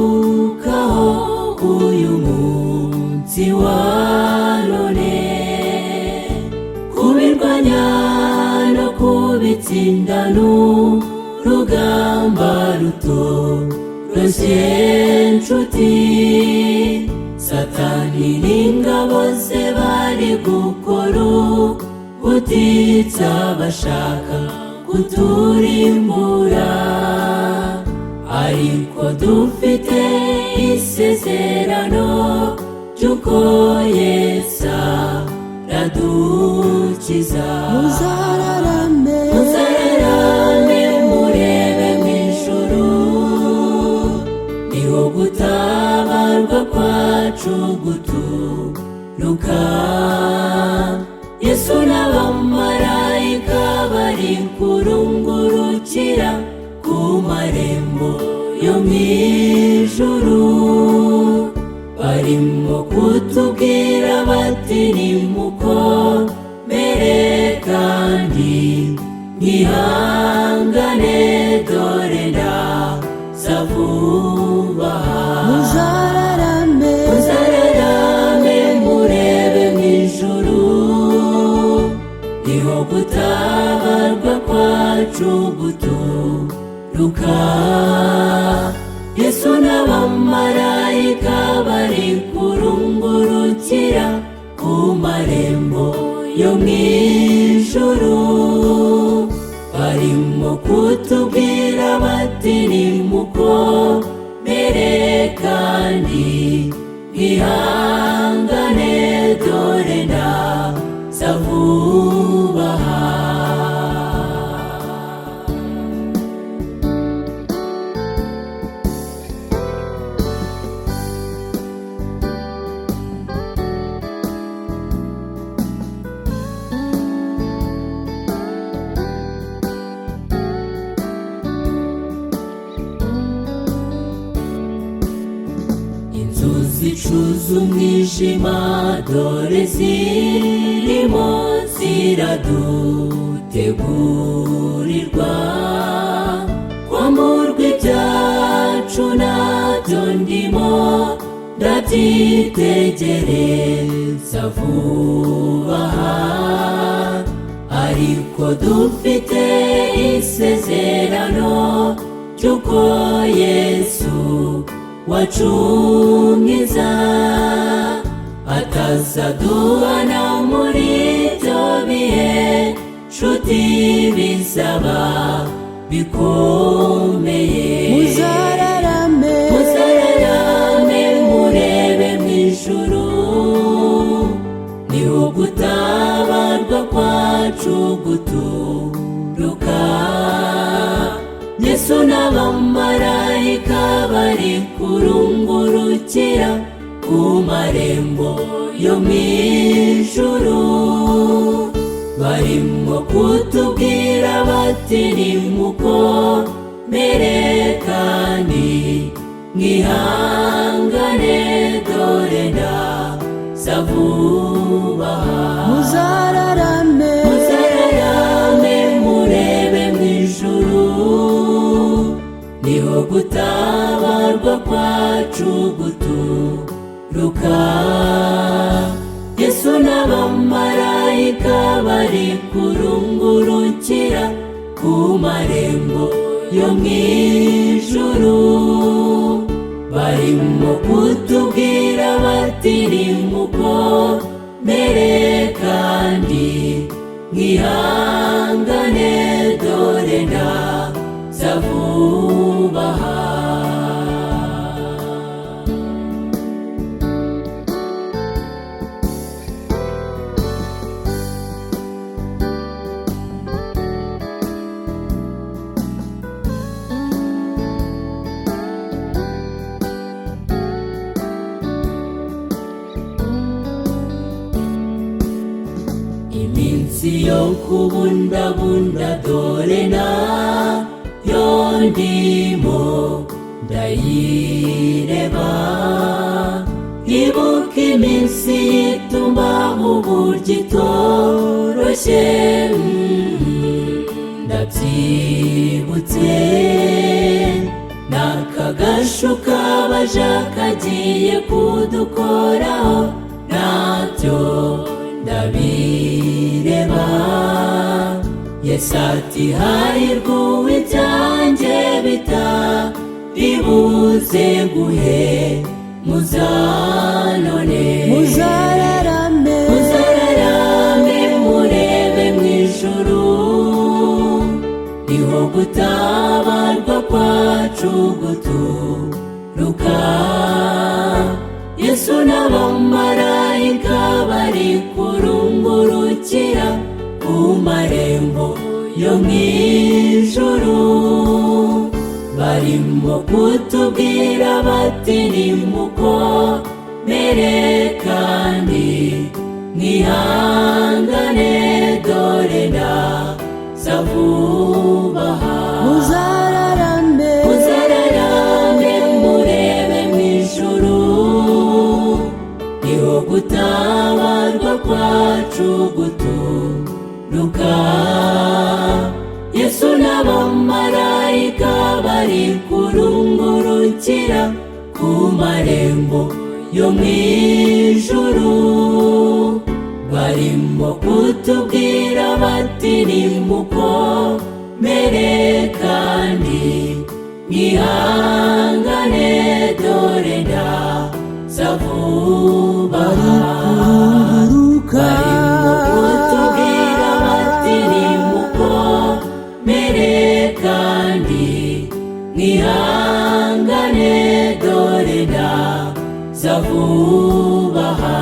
twibukaho uyu munsi wa none, kubirwanya no kubitsinda n'urugamba rutoroshye nshuti. Satani n'ingabo ze bari gukora ubutitsa bashaka kuturimbura, ariko dufite isezerano ry'uko Yesu aradukiza. Muzararame murebe mw'ijuru, niho gutabarwa kwacu guturuka. Yesu n'abamarayika bari kurungurukira ku marembo yo mw'ijuru, barimo kutubwira bati nimukomere kandi mwihangane, dore ndaza vuba. Muzararame murebe mw'ijuru, niho gutabarwa kwacu guturuka. Yesu n'abamarayika bari kurungurukira ku marembo yo mw'ijuru, barimo kutubwira bati nimukomere kandi mwihangane, dore ndaza vuba. Zicuza umwijima dore zirimo ziradutegurirwa, kwamburwa ibyacu nabyo ndimo ndabyitegereza vuba aha, ariko dufite isezerano ry'uko Yesu wacu mwiza atazaduhana muri ibyo bihe nshuti bizaba bikomeye. Muzararame murebe mw'ijuru, niho gutabarwa kwacu guturuka. Yesu n'abamarayika bari kurungurukira ku marembo yo mw'ijuru, barimo kutubwira bati nimukomere kandi mwihangane, dore ndaza vuba. Muzararame murebe mw'ijuru, niho gutabarwa kwacu guturuka. Yesu n'abamarayika bari kurungurukira ku marembo yo mw'ijuru, barimo kutubwira bati nimukomere kandi mwihangane, dore ndaza vuba. Iminsi yo kubundabunda dore nayo ndimo ndayireba, ibuka iminsi y'itumba uburyo itoroshye, ndabyibutse n'akagashuka aje akagiye kudukoraho, nabyo ndabireba. Yesu ati hahirwa uw'ibyanjye bitaribuze guhemuza none. muzararame muzararame murebe mu ijuru, niho gutabarwa kwacu guturuka. Yesu n'abamarayika bari kurungurukira ku marembo yo mu ijuru, barimo kutubwira bati nimukomere kandi mwihangane, dore ndaza vuba aha. muzararame muzararame murebe mu ijuru, niho gutabarwa kwacu guturuka. Yesu n'abamarayika bari kurungurukira ku marembo yo mu ijuru, barimo kutubwira bati nimukomere kandi mwihangane, dore ndaza vuba aha. barimo kutubwira bati nimukomere kandi mwihangane, dore ndaza vuba aha.